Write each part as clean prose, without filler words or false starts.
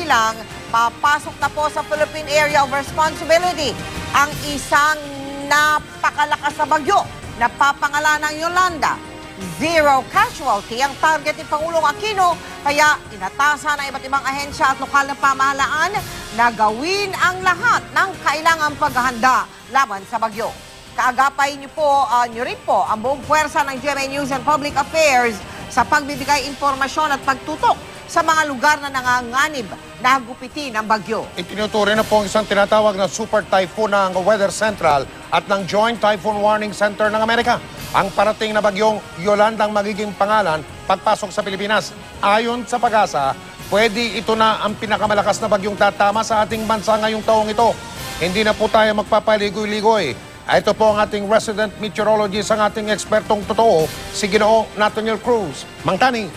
kabilang, papasok na po sa Philippine Area of Responsibility ang isang napakalakas na bagyo na papangalanang Yolanda. Zero casualty ang target ni Pangulong Aquino, kaya inatasan ng iba't ibang ahensya at lokal na pamahalaan na gawin ang lahat ng kailangang paghahanda laban sa bagyo. Kaagapay niyo rin po ang buong puwersa ng GMA News and Public Affairs sa pagbibigay impormasyon at pagtutok sa mga lugar na nanganganib na gupitin ng bagyo. Itinuturing na po ang isang tinatawag na super typhoon ng Weather Central at ng Joint Typhoon Warning Center ng Amerika. Ang parating na bagyong Yolanda ang magiging pangalan pagpasok sa Pilipinas. Ayon sa Pag-asa, pwede ito na ang pinakamalakas na bagyong tatama sa ating bansa ngayong taong ito. Hindi na po tayo magpapaligoy-ligoy. Ito po ang ating resident meteorologist, ang ating ekspertong totoo, si Ginoong Nathaniel Cruz. Mang Tani.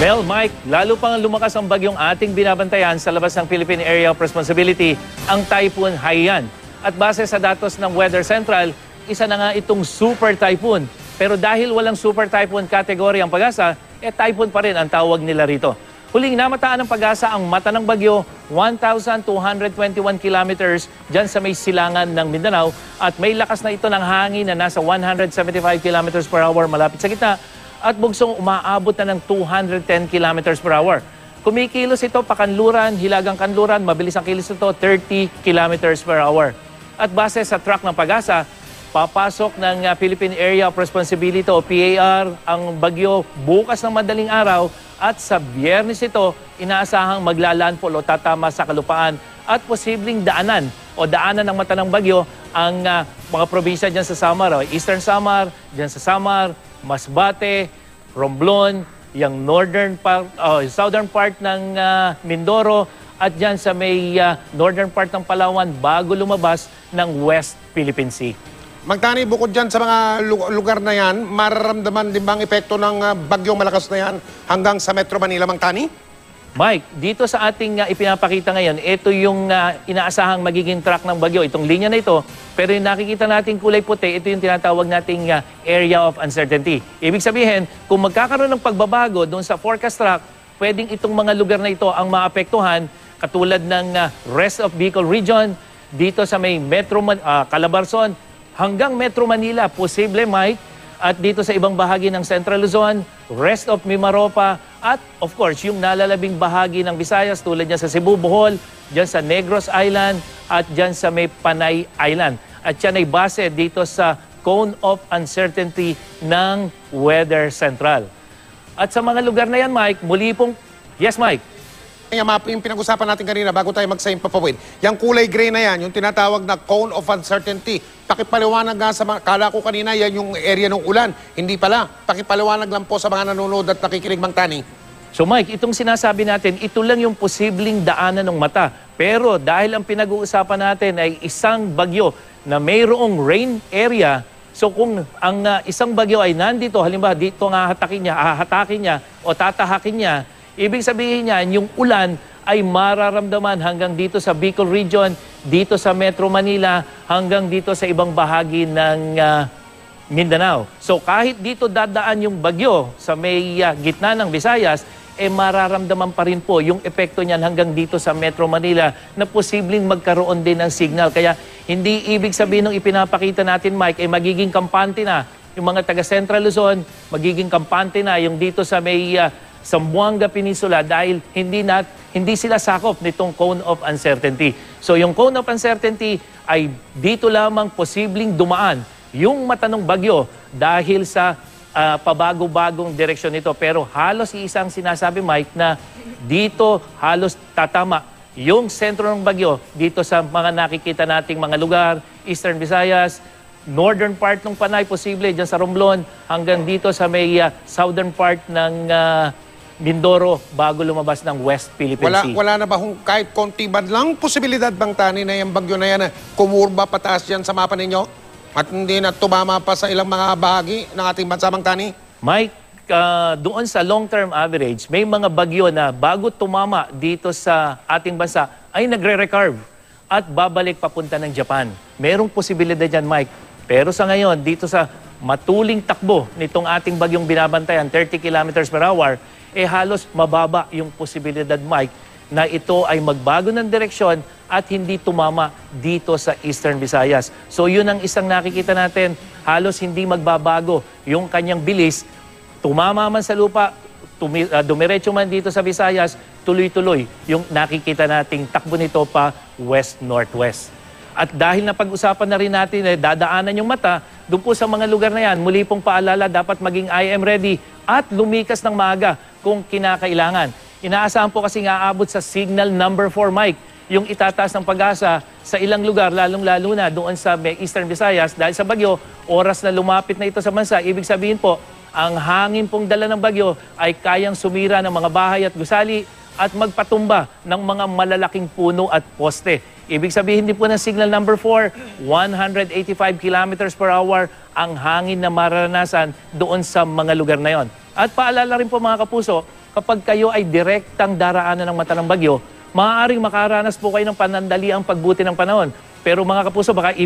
Mel, Mike, lalo pang lumakas ang bagyong ating binabantayan sa labas ng Philippine Area of Responsibility, ang Typhoon Haiyan. At base sa datos ng Weather Central, isa na nga itong super typhoon. Pero dahil walang super typhoon category ang Pag-asa, typhoon pa rin ang tawag nila rito. Huling namataan ng Pag-asa ang mata ng bagyo, 1,221 kilometers dyan sa may silangan ng Mindanao, at may lakas na ito ng hangin na nasa 175 kilometers per hour malapit sa gitna, at bugsong umaabot na ng 210 kilometers per hour. Kumikilos ito pakanluran, hilagang kanluran, mabilis ang kilos ito, 30 kilometers per hour. At base sa track ng Pag-asa, papasok ng Philippine Area of Responsibility o PAR ang bagyo bukas ng madaling araw, at sa Biyernes ito inaasahang maglalandfall o tatama sa kalupaan at posibleng daanan ng mata ng bagyo ang mga probinsya dyan sa Samar, Eastern Samar, dyan sa Samar, Masbate, Romblon, yung southern part ng Mindoro, at dyan sa may northern part ng Palawan bago lumabas ng West Philippine Sea. Magtani, bukod dyan sa mga lugar na yan, mararamdaman din bang epekto ng bagyong malakas na yan hanggang sa Metro Manila, Magtani? Mike, dito sa ating ipinapakita ngayon, ito yung inaasahang magiging track ng bagyo, itong linya na ito. Pero yung nakikita nating kulay puti, ito yung tinatawag nating area of uncertainty. Ibig sabihin, kung magkakaroon ng pagbabago doon sa forecast track, pwedeng itong mga lugar na ito ang maapektuhan, katulad ng rest of Bicol region, dito sa may Calabarzon, hanggang Metro Manila, posible, Mike, at dito sa ibang bahagi ng Central Luzon, rest of Mimaropa, at of course, yung nalalabing bahagi ng Visayas tulad dyan sa Cebu, Bohol, dyan sa Negros Island, at dyan sa may Panay Island. At yan ay base dito sa Cone of Uncertainty ng Weather Central. At sa mga lugar na yan, Mike, muli pong... Yes, Mike? Yung pinag-usapan natin kanina bago tayo mag-sign papawid, yung kulay gray na yan, yung tinatawag na Cone of Uncertainty. Pakipaliwanag nga sa mga, kala ko kanina yan yung area ng ulan. Hindi pala. Pakipaliwanag lang po sa mga nanonood at nakikinig, Mang Tani. So Mike, itong sinasabi natin, ito lang yung posibleng daanan ng mata. Pero dahil ang pinag-uusapan natin ay isang bagyo na mayroong rain area, so kung ang isang bagyo ay nandito, halimbawa dito nga hahatakin niya o tatahakin niya, ibig sabihin niya, yung ulan ay mararamdaman hanggang dito sa Bicol region, dito sa Metro Manila, hanggang dito sa ibang bahagi ng Mindanao. So kahit dito dadaan yung bagyo sa may gitna ng Visayas, mararamdaman pa rin po yung epekto niyan hanggang dito sa Metro Manila na posibleng magkaroon din ng signal. Kaya hindi ibig sabihin ng ipinapakita natin, Mike, magiging kampante na yung mga taga Central Luzon, magiging kampante na yung dito sa may Zamboanga Peninsula dahil hindi sila sakop nitong Cone of Uncertainty. So yung Cone of Uncertainty ay dito lamang posibleng dumaan yung mata ng bagyo dahil sa pabago-bagong direksyon nito. Pero halos isang sinasabi, Mike, na dito halos tatama yung sentro ng bagyo dito sa mga nakikita nating mga lugar, Eastern Visayas, northern part ng Panay, posible dyan sa Romblon, hanggang dito sa may southern part ng Mindoro bago lumabas ng West Philippine Sea. Wala na ba kahit konti ba lang posibilidad, Bang Tani, na yung bagyo na yan kumurba pataas yan sa mapa ninyo? At hindi na tumama pa sa ilang mga bahagi ng ating bansa, Bang Tani? Mike, doon sa long-term average, may mga bagyo na bago tumama dito sa ating bansa ay nagre-recurve at babalik papunta ng Japan. Merong posibilidad dyan, Mike. Pero sa ngayon, dito sa matuling takbo nitong ating bagyong binabantayan, 30 kilometers per hour, halos mababa yung posibilidad, Mike, na ito ay magbago ng direksyon at hindi tumama dito sa Eastern Visayas. So yun ang isang nakikita natin, halos hindi magbabago yung kanyang bilis. Tumama man sa lupa, dumiretso man dito sa Visayas, tuloy-tuloy yung nakikita nating takbo nito pa west-northwest. At dahil napag-usapan na rin natin, dadaanan yung mata, doon po sa mga lugar na yan, muli pong paalala, dapat maging I am ready at lumikas ng maaga kung kinakailangan. Inaasahan po kasi nga aabot sa signal number 4, Mike, yung itataas ng Pag-asa sa ilang lugar, lalong-lalo na doon sa Eastern Visayas. Dahil sa bagyo, oras na lumapit na ito sa bansa, ibig sabihin po, ang hangin pong dala ng bagyo ay kayang sumira ng mga bahay at gusali at magpatumba ng mga malalaking puno at poste. Ibig sabihin din po ng signal number 4, 185 kilometers per hour ang hangin na mararanasan doon sa mga lugar na yon. At paalala rin po mga kapuso, kapag kayo ay direktang daraanan ng mata ng bagyo, maaaring makaranas po kayo ng panandaliang pagbuti ng panahon. Pero mga kapuso, baka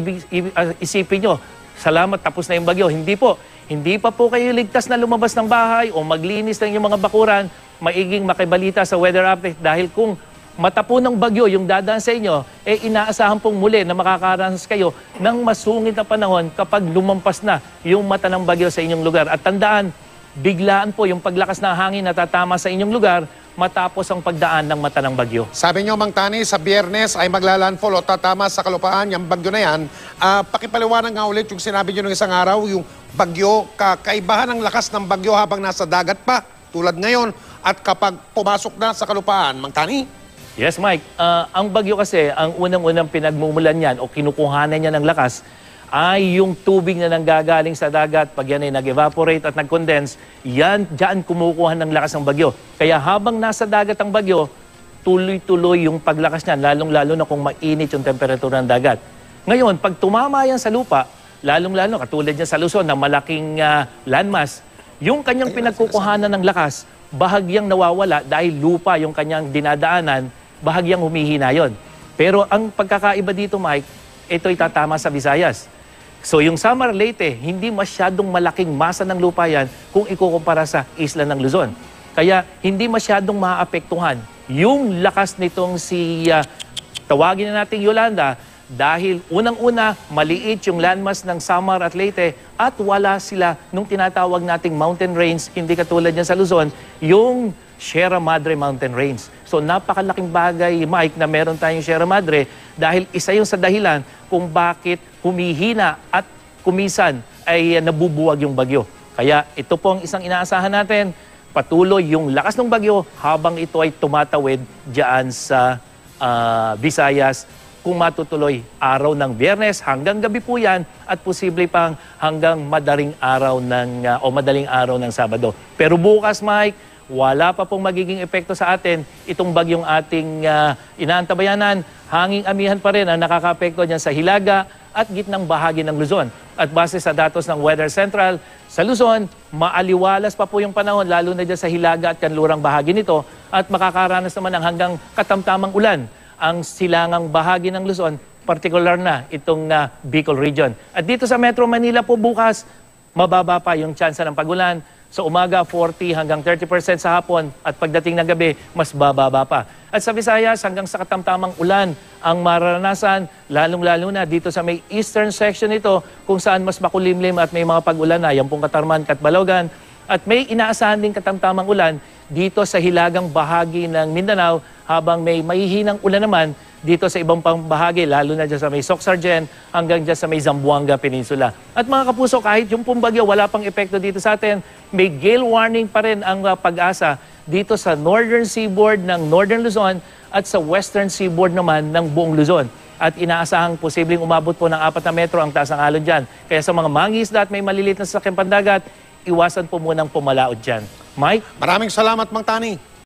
isipin nyo, salamat, tapos na yung bagyo. Hindi po. Hindi pa po kayo ligtas na lumabas ng bahay o maglinis ng yung mga bakuran, maiging makibalita sa weather update dahil kung mata po ng bagyo yung dadaan sa inyo, inaasahan pong muli na makakaranas kayo ng masungit na panahon kapag lumampas na yung mata ng bagyo sa inyong lugar. At tandaan, biglaan po yung paglakas ng hangin na tatama sa inyong lugar matapos ang pagdaan ng mata ng bagyo. Sabi nyo, Mang Tani, sa Biyernes ay maglalandfall o tatama sa kalupaan yung bagyo na yan. Pakipaliwanag nga ulit yung sinabi nyo ng isang araw, yung bagyo, kakaibahan ng lakas ng bagyo habang nasa dagat pa, tulad ngayon, at kapag pumasok na sa kalupaan. Mang Tani? Yes, Mike. Ang bagyo kasi, ang unang-unang pinagmumulan niyan o kinukuhanan niya ng lakas ay yung tubig na nanggagaling sa dagat. Pag yan ay nag-evaporate at nag-condense, dyan kumukuha ng lakas ng bagyo. Kaya habang nasa dagat ang bagyo, tuloy-tuloy yung paglakas niyan, lalong-lalo na kung mainit yung temperatura ng dagat. Ngayon, pag tumama yan sa lupa, lalong-lalo, katulad niya sa Luzon na malaking landmass, yung kanyang pinagkukuhanan ng lakas, bahagyang nawawala dahil lupa yung kanyang dinadaanan, bahagyang humihina yon. Pero ang pagkakaiba dito, Mike, ito'y tatama sa Visayas. So yung Samar Leyte, hindi masyadong malaking masa ng lupa yan kung ikukumpara sa isla ng Luzon. Kaya hindi masyadong maapektuhan yung lakas nitong tawagin na nating Yolanda dahil unang-una maliit yung landmass ng Samar at Leyte at wala sila nung tinatawag nating mountain range, hindi katulad niya sa Luzon, yung Sierra Madre Mountain Range. So napakalaking bagay, Mike, na meron tayong Sierra Madre dahil isa yung sa dahilan kung bakit humihina at kumisan ay nabubuwag yung bagyo. Kaya ito po ang isang inaasahan natin, patuloy yung lakas ng bagyo habang ito ay tumatawid diyan sa Visayas kung matutuloy araw ng Biyernes hanggang gabi po yan at posible pang hanggang madaling araw ng Sabado. Pero bukas, Mike, wala pa pong magiging epekto sa atin itong bagyong ating inaantabayanan. Hanging amihan pa rin ang nakakaapekto niyan sa Hilaga at gitnang bahagi ng Luzon. At base sa datos ng Weather Central, sa Luzon, maaliwalas pa po yung panahon lalo na dyan sa Hilaga at kanlurang bahagi nito at makakaranas naman ng hanggang katamtamang ulan ang silangang bahagi ng Luzon, particular na itong Bicol region. At dito sa Metro Manila po bukas, mababa pa yung tsansa ng pagulan. Sa umaga, 40 hanggang 30% sa hapon at pagdating ng gabi, mas bababa pa. At sa Visayas, hanggang sa katamtamang ulan ang mararanasan, lalong-lalo na dito sa may eastern section ito kung saan mas makulimlim at may mga pag-ulan na, yan pong Katarman, Catbalogan. At may inaasahan din katamtamang ulan dito sa hilagang bahagi ng Mindanao habang may mahihinang ulan naman dito sa ibang bahagi, lalo na dyan sa may Soc-Sargen hanggang dyan sa may Zamboanga Peninsula. At mga kapuso, kahit yung pumbagyo, wala pang epekto dito sa atin, may gale warning pa rin ang Pag-asa dito sa northern seaboard ng Northern Luzon at sa western seaboard naman ng buong Luzon. At inaasahang posibleng umabot po ng 4 na metro ang taas ng alon dyan. Kaya sa mga mangingisda at may malilit na sasakyang pandagat, iwasan po munang pumalaot dyan. Mike? Maraming salamat, Mang Tani.